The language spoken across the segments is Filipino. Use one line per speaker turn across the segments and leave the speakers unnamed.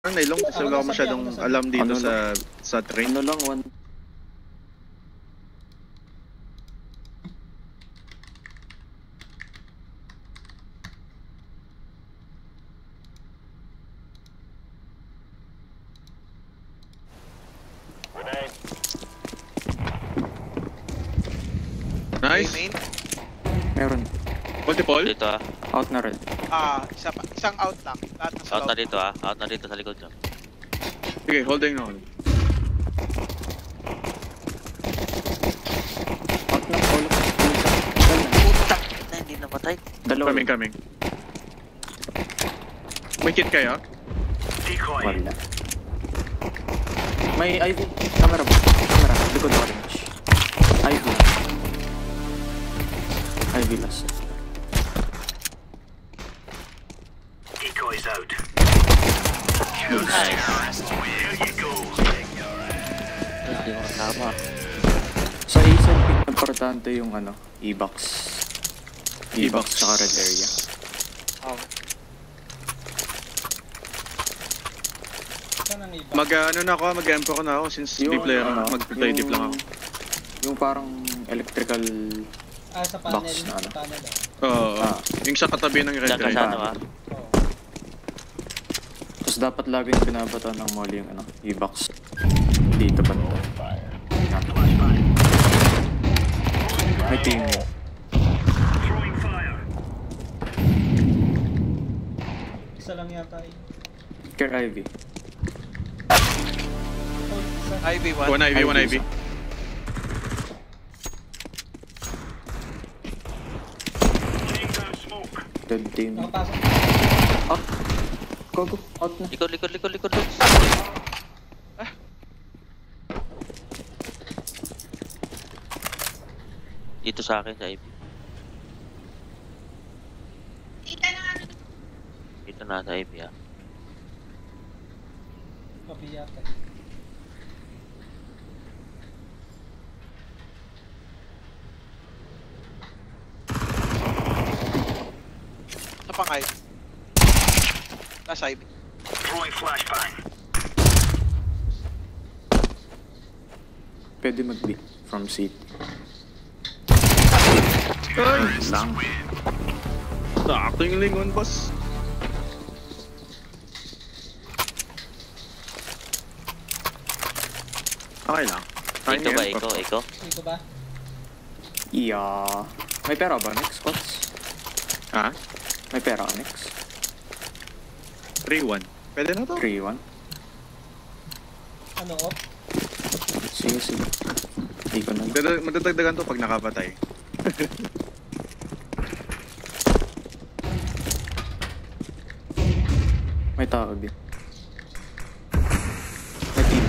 Ang nailong kasi wala ko masyadong alam dito sa train.
Ano lang, one.
Nice.
Meron.
Multiple?
Dito ah.
Out na rin.
Isang out lang. Lahat ng
Out na dito ah. Out na dito sa likod nyo.
Sige, holding na.
Out na, all of
Putang na, hindi namatay.
Dalawa.
Coming. May kit kayo?
Wala. May IV. Camera ba? Camera. Likod orange. IV. IV last.
Decoys out.
Nice. Hindi mo kasama.
Sa isang importante yung ano, E-box. E-box tsaka red area.
Mag-empo ko na ako since deep player ako. Mag-play deep lang ako.
Yung parang electrical
sa panel,
box na ano.
Oo. Yung sa katabi ng red
Diyan ka
eye.
sa ano ah.
Tapos dapat laging binabato ng molly yung ano, E-box. Dito pa nito. May team.
Throwing fire.
Isa lang yata eh.
Care IV.
IV1.
One IV.
Laying down smoke.
Dead team.
Nakapasok.
Out. Go. Out na.
Likod. Dito sa akin sa IP. Dito na sa IP ah.
Pabi yata.
Sa pang IV. Nasa IV.
Throwing flashbang.
Pwede mag-B from seat.
Ay!
Lang.
Sakto yung lingon, boss. Okay lang.
Iko ba? Iko?
Dito ba?
Yeah. May pera ba next spots?
Ha?
May pera ka next?
3-1. Pwede na to?
3-1.
Ano off?
Sige. Hindi ko na.
Madadagdagan to pag nakapatay.
May tao din. May team.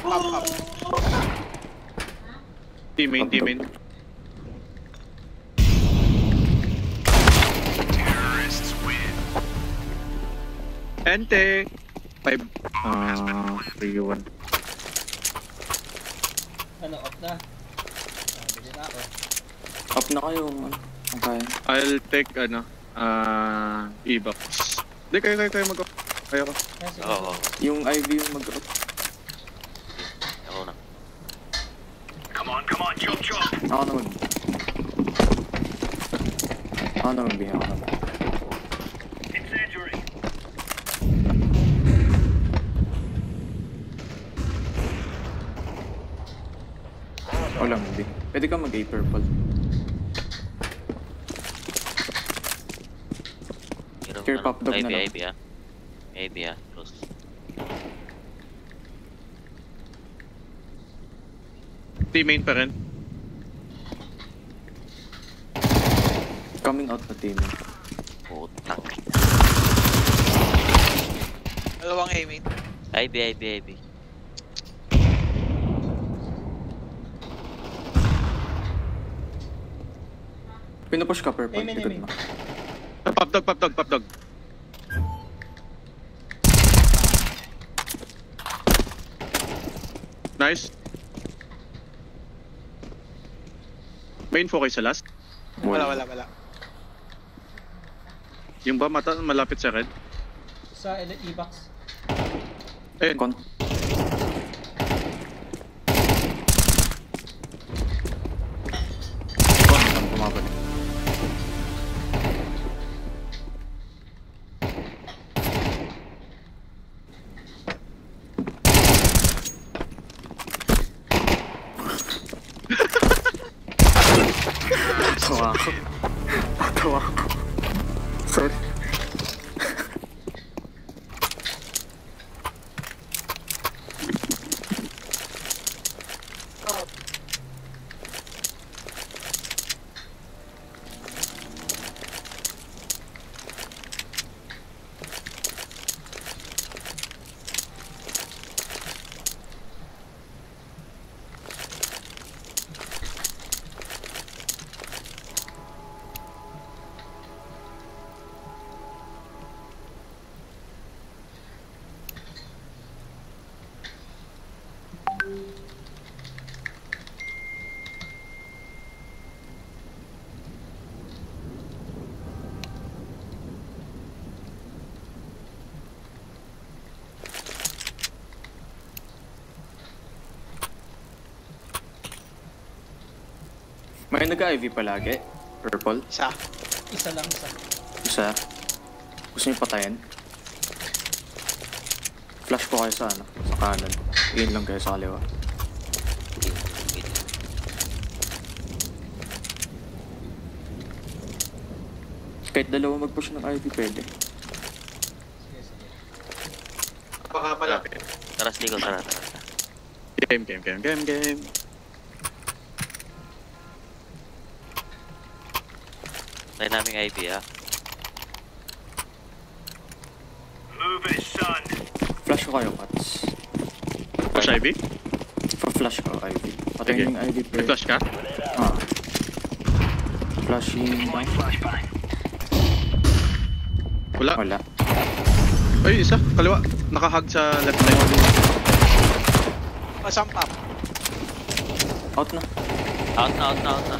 Up.
Team main.
Terrorists win.
Ente! 5. 3-1.
Ano off na? Bili na ako.
Up na kayo. Ano? Ang kaya.
I'll take, E-box. Hindi, kayo mag-up. Kayo ko.
Sige.
Oo.
Yung IV yung mag-up.
Ako na.
Come on, chop.
Ako na mag-B.
Incendiary.
Wala mag-B. Pwede ka mag-A purple. Care pop dog na lang.
IP ah. IP ah. Close.
Team main pa rin.
Coming out na team.
Putang.
Dalawang A main.
IP.
Pinupush ka purple.
Amen.
Likod mo.
Pop dog. Nice. May info kayo sa last?
Wala.
Yung ba malapit sa red?
Sa E-box.
Ayun.
Kon. Saan bumabalik? Tawa ako. Tawa ako. Sorry. May nag-IV palagi? Purple?
Isa.
Isa lang isa.
Isa? Gusto niyo patayin? Flash ko kayo sa ano? Sa kanan. Iyon lang kayo sa kaliwa. Kahit dalawa mag-push ng IV pwede.
Sige.
Baka malapit.
Tara, Stigo, tara.
Game.
Tayo namin IV, ha?
Move it, son.
Flash ko kayo, Pats.
Push IV?
Pa-flash ko, IV.
Sige.
Patayin yung IV
May
pwede.
flash ka?
Ah. Flashing.
Throwing flashbang.
Wala.
Wala.
Ay, isa. Kaliwa. Nakahag sa left side.
Masampap.
Out na.
Out na.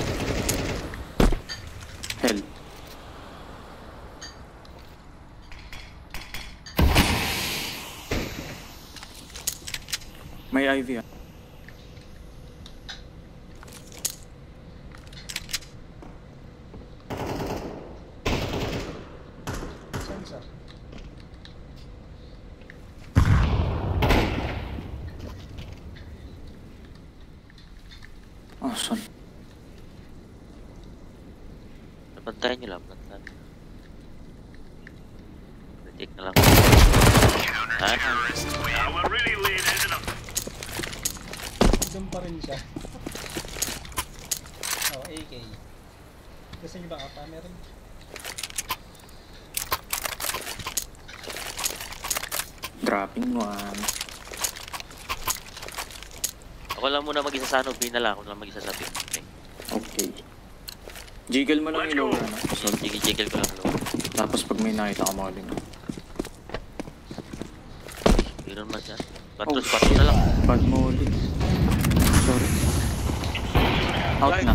Hell. May IV ah.
Saan siya?
Ah, son.
Napantayan nyo lang, bantayan. Retake na lang. Ha?
Now we're really laying into them.
Doon pa rin siya. Oh, AK. Gusto niyo ba apa? Meron.
Dropping one.
Ako lang muna mag-isa sa ano, B na lang. Ako lang mag-isa sa B. Okay.
Okay. Jiggle mo lang yung lower ano. So,
Jiggle ko lang low.
tapos pag may nakita ka makaling.
Meron man siya.
Oh,
Patros na lang.
Bad mo ulit. Sorry. Out na.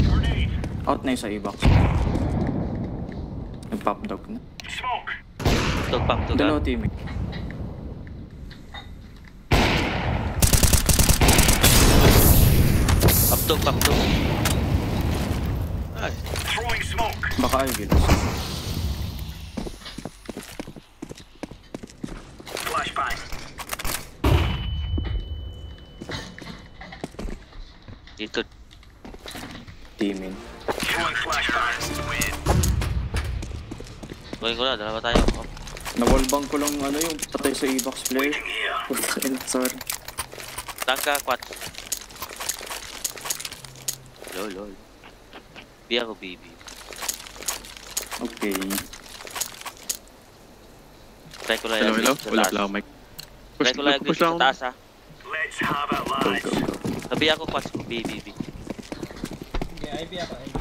Grenade.
Out na yung sa e-box. Nag-pop dog na.
Smoke.
Tugpang tuga.
Dalawa teammate.
Pagtug.
Ay.
Throwing smoke.
Baka Ivy.
Flashbang.
Dito.
Teammate.
Throwing flashbang. Win.
Gawin ko na, dalawa tayo. Oh.
Na-wallbang ko lang ano yung patay sa e-box player.
Here.
Putain, sorry.
Tangka, quad. Lol. Di ako, baby.
Okay.
Try ko lang
Hello.
yung
Wala pala ako mic.
Try ko lang yung
Push
sa
lang.
taas, ha.
Let's have it,
Go,
lads.
go, go.
Sabi ako, quad mo, baby.
Okay, IV ako. IV.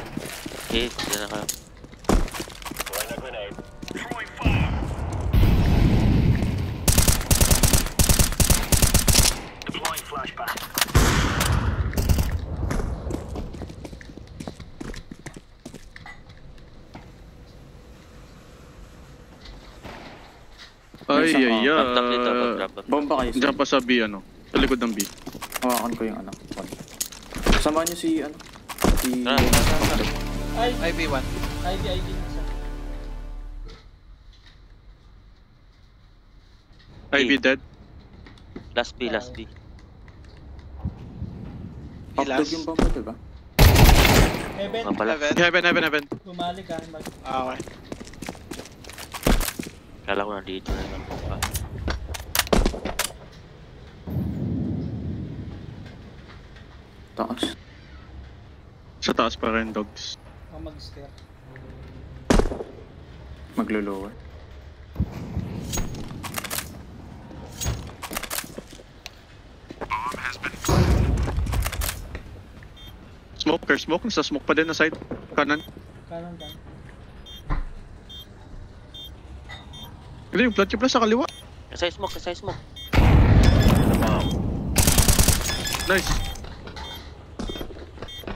Okay, dyan na kayo.
Throwing fire. Deploying flashbang.
Ay,
Isang,
ay,
Drop dito,
ay.
drop.
Bomba kayo.
Diyan pa sa B, ano? Sa likod ng B.
Hawakan ko yung ano. Samahan niyo si ano. Si...
Ivy,
IB1.
Ivy nasa.
Ivy dead.
Last B, last B.
Updog
Ilas.
yung bomba, diba?
Heaven,
Mapala.
Heaven.
bumalik ka.
Okay.
Kala ko nandito na lang.
Taas.
Sa taas pa rin, dogs.
Ako mag-stair.
Maglo-lower.
Smoke. Nasa smoke pa din na side. Kanan.
Kanan.
Hindi, yung plant sa kaliwa.
Kasay smoke.
Nice.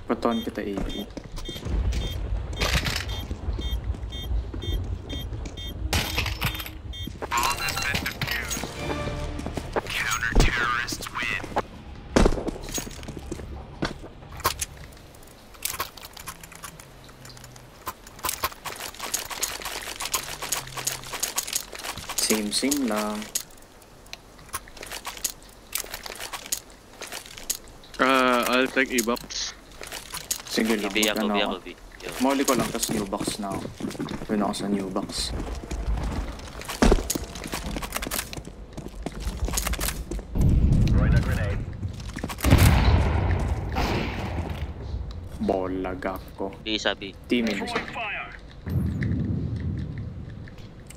Paton kita AP. Same lang.
I'll take E-box.
Sige lang.
B, ako,
Ano
B,
ako.
ako, B. Yo.
Moli ko lang, tas new box na ako. Doon ako sa new box. Bolag ako.
B, isa B.
Teamin.
Throwing fire.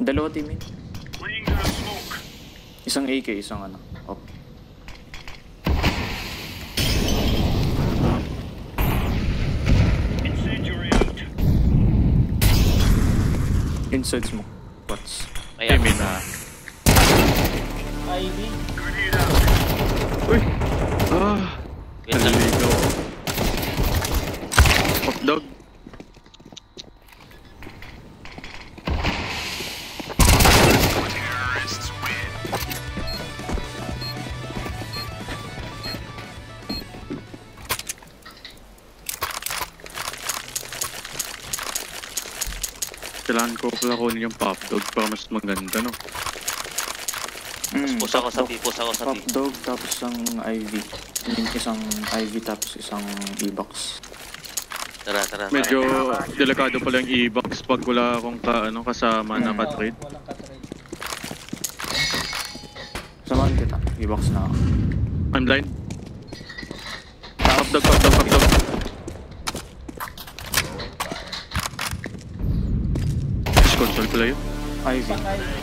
Dalawa teamin.
Laying down smoke.
Isang AK, isang ano. Op.
Incendiary out.
Inside smoke. What's?
May
Hey,
ako
may
na.
Ivy,
Grenade out.
Uy!
Wait lang.
Naliligaw. Hotdog. Kailangan ko pala kunin yung pop dog para mas maganda, no?
Push ako sa B,
Top dog, tapos isang IV. Isang IV, tapos isang E-box.
Tara.
Medyo delikado pala yung E-box pag wala akong kasama na ka-trade.
walang ka-trade.
Samahan kita. E-box na ako.
I'm blind. Pop dog. Console pala yun.
IV.
Isang Ivy.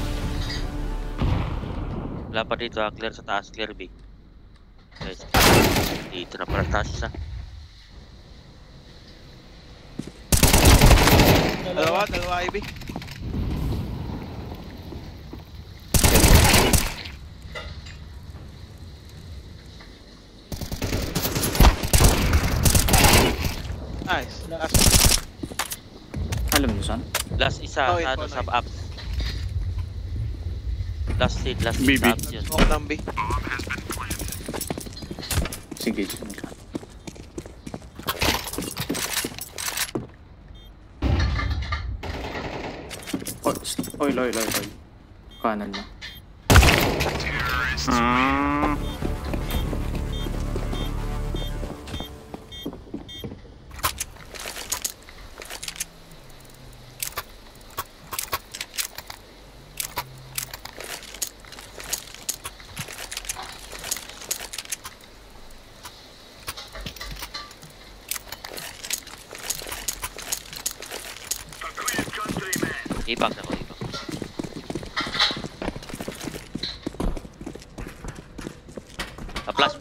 Wala pa dito, clear sa taas, clear B. Guys, dito na para taas isa.
Dalawa IB. Nice. Last
Alam niyo saan?
Last isa,
Oh,
ano,
ito,
sa
nice.
ups. Last seed
BB.
sa ups yun.
smoke ng B.
Sige. Oil. Kanan na.
Ah.
A clear countryman.
Ipax ako. Flash.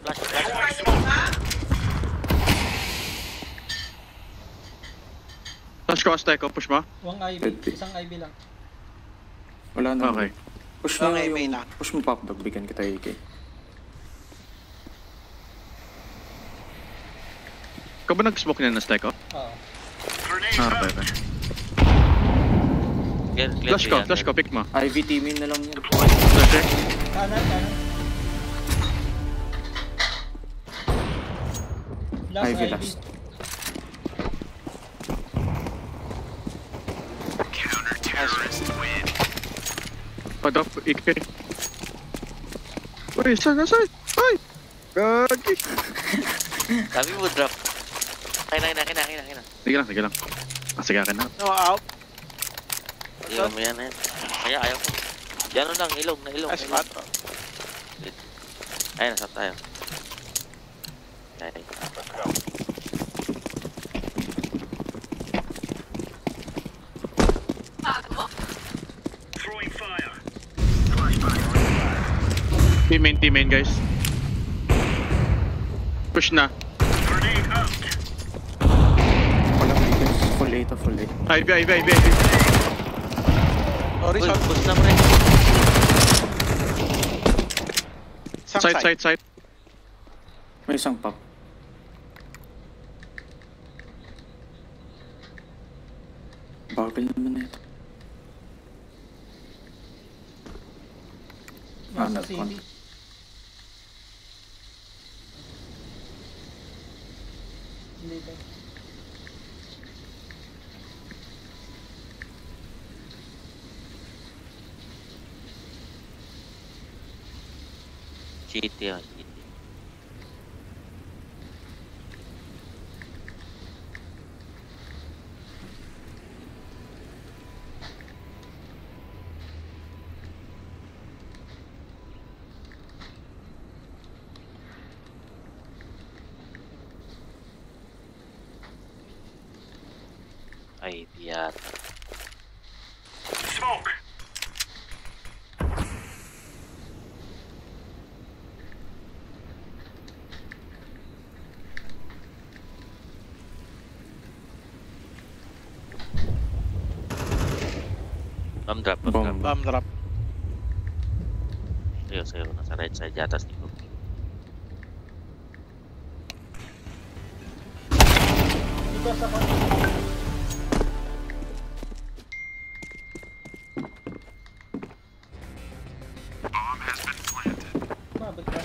Touch cross tayo, push mo?
One Ivy,
Pwede.
isang Ivy lang.
Wala na.
Okay.
Push mo
Okay, may
yung...
lang.
Push mo pop dog. Bigyan kita AK.
Ikaw ba nag-smoke niya na stack up?
Oo.
Grenade
Ah,
out.
okay. Flash ko, pick mo.
Ivy teaming na lang yun.
Flash eh.
Kanan. Last
Ivy
Ivy.
last.
Padrop, ikay. Uy, saan? Ay! Gagi!
Sabi mo drop. Kina.
Sige lang. Sige akin na.
No, out.
Iwan mo yan eh. Kaya ayaw ko. Yan lang, ilong.
Nice spot.
Ayun, nasap tayo. Okay.
Throwing fire.
Team main guys. Push na.
Grenade out.
Wala may guys. Full 8.
Ivy.
Sorry,
Uy,
shot.
push na mo rin.
Isang
Side.
May isang pop. Bagal naman na ito.
Nasa
nagcon.
city. Hindi ba?
City. Ay, biat.
Smoke.
Bomb drop.
Bomb drop.
Sayo. Nasa right side yata si Nico.
Dito sa kanila. Mabot ka.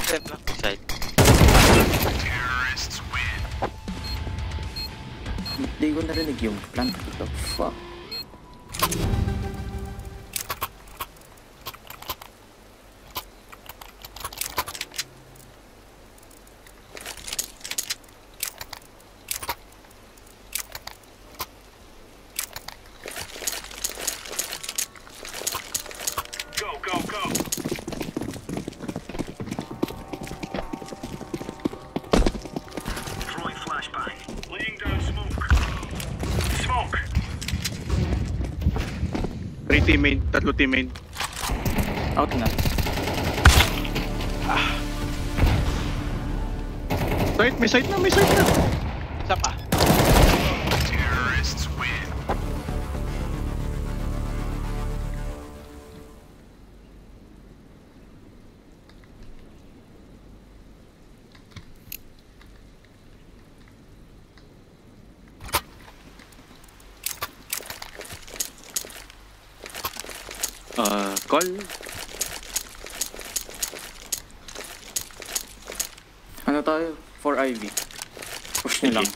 Dead na.
Side.
Hindi ko narinig yung plant. What the fuck?
Go. Throwing flashbang. Laying down smoke. Smoke.
3 team main, 3 team main.
Out na.
May side na.
Isa pa.
Terrorists win.
Call.
Ano tayo? For Ivy. Push nyo lang.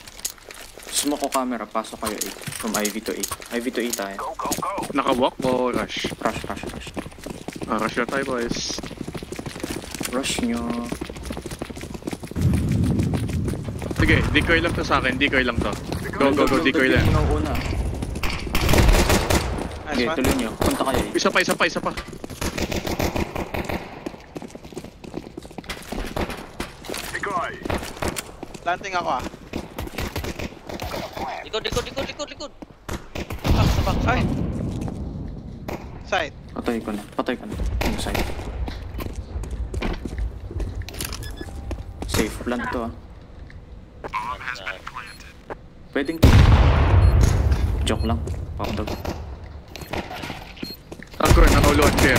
Smoke ko camera. Pasok kayo 8. From Ivy to 8. Ivy to 8 tayo.
Go.
Naka-walk o rush?
Rush.
Rush na tayo boys.
Rush nyo.
Sige, decoy lang to sa akin. Decoy lang to. Go, decoy lang.
Yung una.
Nice
Okay,
one.
tuloy nyo. Punta kayo 8.
Isa pa.
Decoy.
Planting ako ah.
Likod. Back.
Ay. Side.
Patay ko na. Yung side. Safe plant to ah. Pwedeng joke lang. Pakdog.
Anchor, naka-load chair.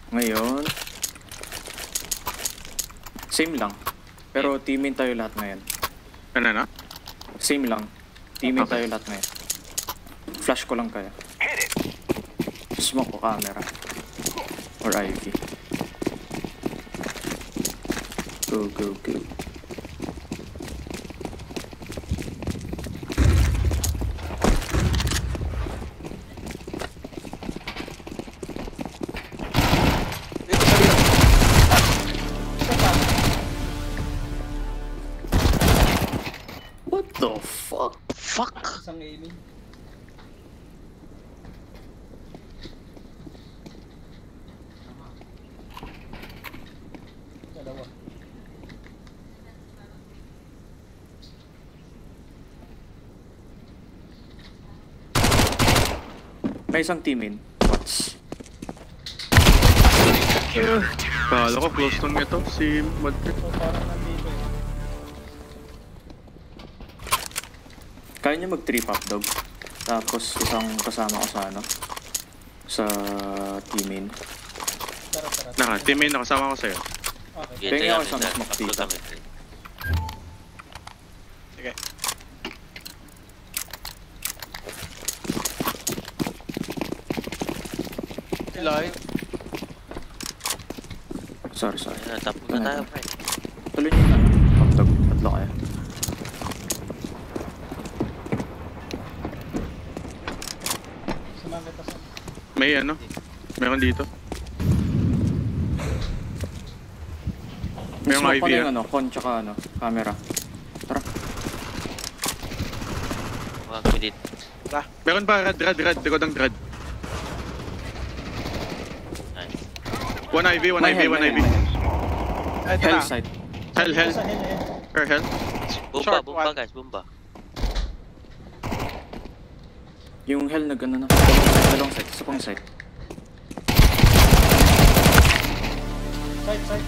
Ngayon, same lang. Pero teamin tayo lahat ngayon.
Ano na?
Same lang. Teamin
Okay.
tayo lahat ngayon. Flash ko lang kaya. Smoke ko camera. Or Ivy. Go, go, go.
Dito sa dito.
Isa pa.
What the fuck?
Fuck!
Isang aiming. Dalawa.
May isang teamin. Watch.
Kala ko close lang ito, si Madrid.
So parang nandito eh.
Kaya niya mag-trip up, dog. Tapos isang kasama ko sa ano? Sa teamin.
Tara, tara.
Naka, teammate nakasama ko sa'yo.
Okay.
Tingnan ako
kami
sa
na.
smoke
Upload
dito.
kami.
Sige. Live.
Sorry, sorry.
Ayun na, tapos na tayo, pre.
Tuloy niyo na. Hotdog. Tatlo kayo.
Sumama kita sa...
May ano? Meron dito. Merong
Smoke
IV
ko na yung
ah.
ano, con tsaka ano, camera. Tara.
Mga kulit.
Meron pa, rad. Likod ang rad.
Nice.
One IV.
May hell, may hell.
Ay, ito
Hell
na.
side.
Hell.
Sa hill eh.
Per hell.
Bomba,
Short
bomba
one.
guys, bomba.
Yung hell nag ano na. Dalawang side. Isa pang side.
Side, side.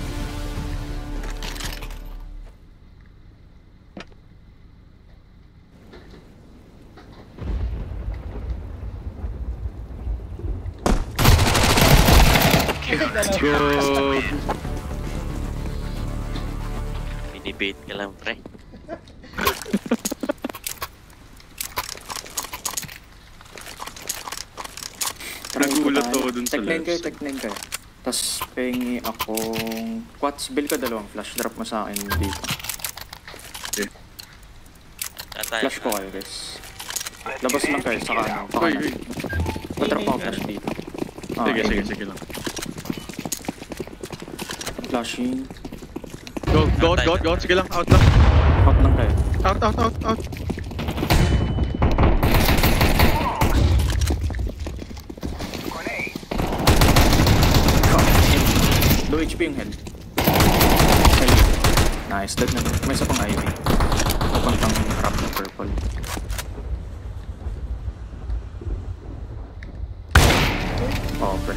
Go.
Binibait ka lang, pre.
Nagulat ako dun sa
Tech 9 kayo,
left.
Tech 9 kayo. Tapos pengi akong... Quats, bill ka dalawang flash. Drop mo sa akin dito.
Saan tayo?
Flash ko kayo, guys. Labas lang kayo sa kanan.
Uy,
Pakanan.
uy.
Patrap ako flash dito. Ah,
Sige,
ayun.
sige lang.
Flashing.
Go. Sige lang, out lang.
Out lang kayo.
Out.
Low HP yung head. Nice, dead na. May isa pang IV. Papuntang trap na purple. Oh, pre.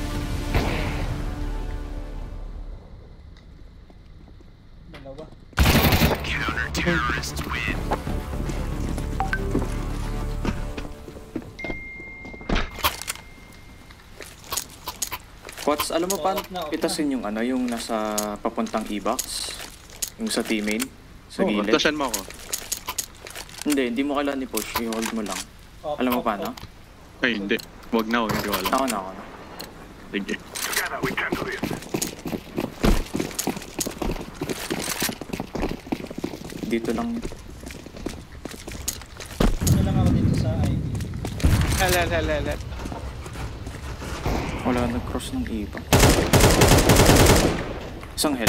Dalawa.
Quats, alam mo paano
Off na.
pitasin yung ano, yung nasa papuntang E-box? Yung sa teammate? Sa gilid?
Flashan mo ako.
Hindi mo kailangan i-push. I-hold mo lang.
Off,
Alam mo
off,
paano?
off.
Ay, hindi. Wag na, hindi ko alam.
Ako na.
Sige.
Together we can do this.
Dito lang.
Ano lang ako dito sa IV.
Hell.
Wala, nag-cross ng iba. Isang head.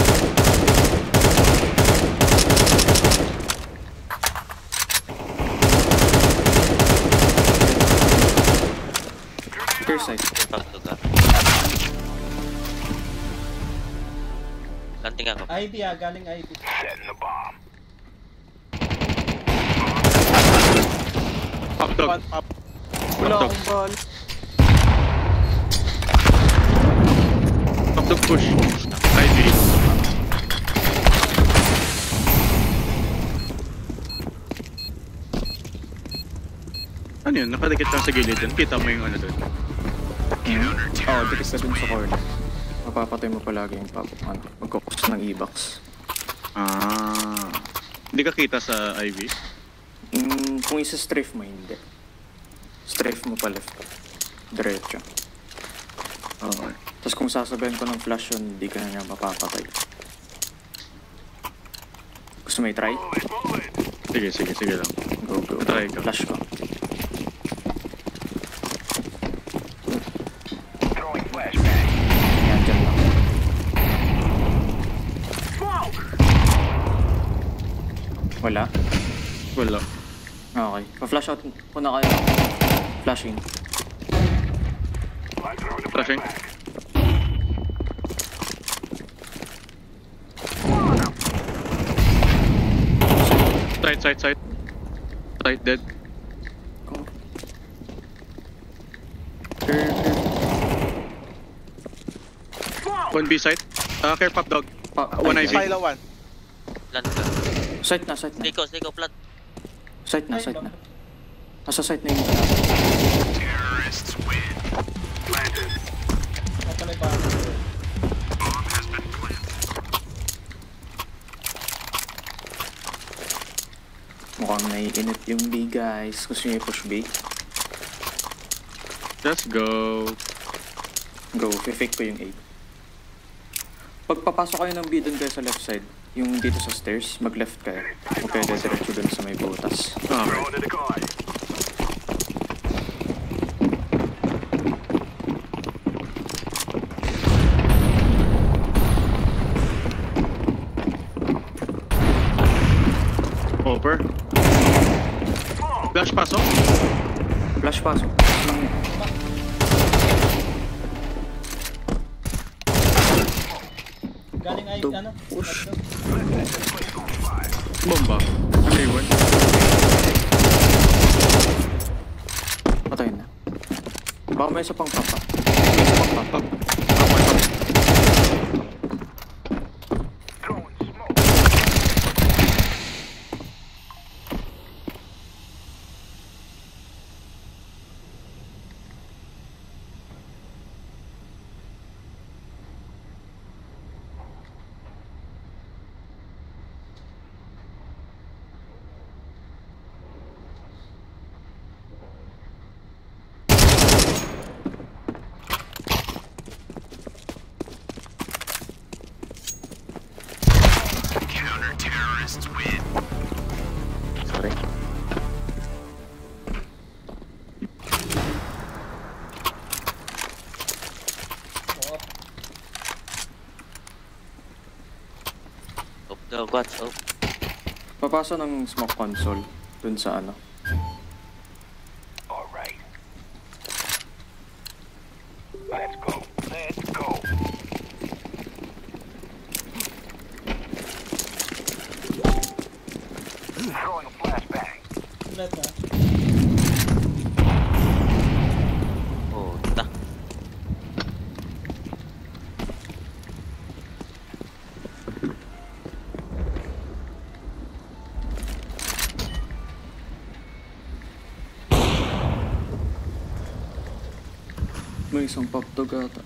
Clear side.
Pagtog ka. Lanting ako.
IV ah, galing IV.
Setting the bomb.
Hotdog.
One up. Wala
Hotdog.
akong ball.
Hotdog push. IV. Ano yun? Nakadikit lang sa gilid dun. Kita mo yung ano dun.
Oo, dikit ka dun sa corner. Mapapatay mo palagi yung magkukos ng e-box.
Hindi ka kita sa IV?
Kung isa-strafe mo, hindi. Strafe mo pa left. Diretso.
Okay.
Tapos kung sasabihin ko ng flash yun, hindi ka na niya mapapatay. Gusto mo i-try?
Sige lang.
Go.
Try ko.
Flash ko.
Throwing flashbang.
Yan, dyan lang.
Smoke!
Wala.
Wala.
Okay. Pa-flash out muna kayo. Flashing.
I'm throwing the
Flashing.
flashbang.
Side. Right, dead.
Go.
1 B side. Care pop dog. One
Ay,
IV.
Silo 1.
Plant ka.
Site na.
Stay ko, plant.
Site na. Nasa site na yung
Terrorists win. Planted.
Napalay pa ako.
Bomb has been planted.
mukhang naiinit yung B, guys. Gusto nyo i-push B?
Let's go.
Go, fake ko yung A. Pagpapasok kayo ng B dun guys sa left side, yung dito sa stairs, mag-left kayo. O kaya diretso dun sa may butas.
Okay.
Throwing the decoy.
Over. Flash pasok.
Flash pasok.
Galing ay,
Dog
ano?
push.
Dog.
Bomba. Nag-A1.
Patayin na. Baka may isa pang papa. May isa pang papa.
Throwing smoke. Counter-terrorists win.
Sorry.
Oo.
Up daw, what's up?
Papasa ng smoke console dun sa ano.
All right. Let's go. Let's go. Throwing a flashbang.
Ulat na.
Oh, ta.
May isang pop dog ata.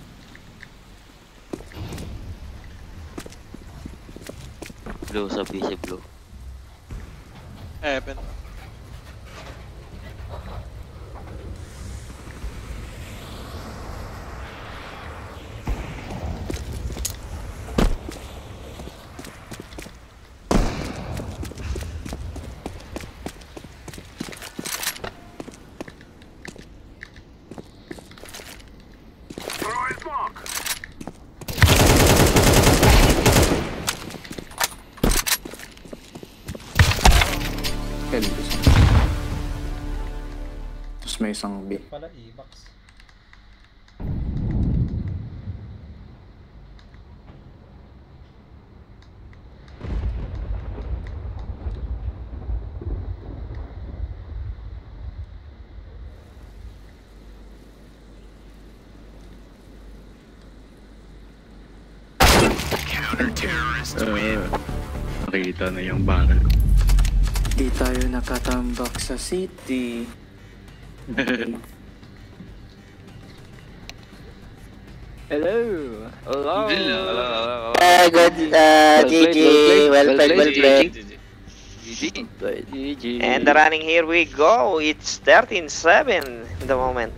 Blue sa busy blue.
Heaven.
Throwing smoke.
Head isa. Tapos may isang B.
Pala e-box.
Counter-terrorists
Nakita na yung barrel.
Di tayo nakatambak sa city.
Hello. Hello.
Good, GG. Well played.
GG.
And running, here we go. It's 13-7 in the moment.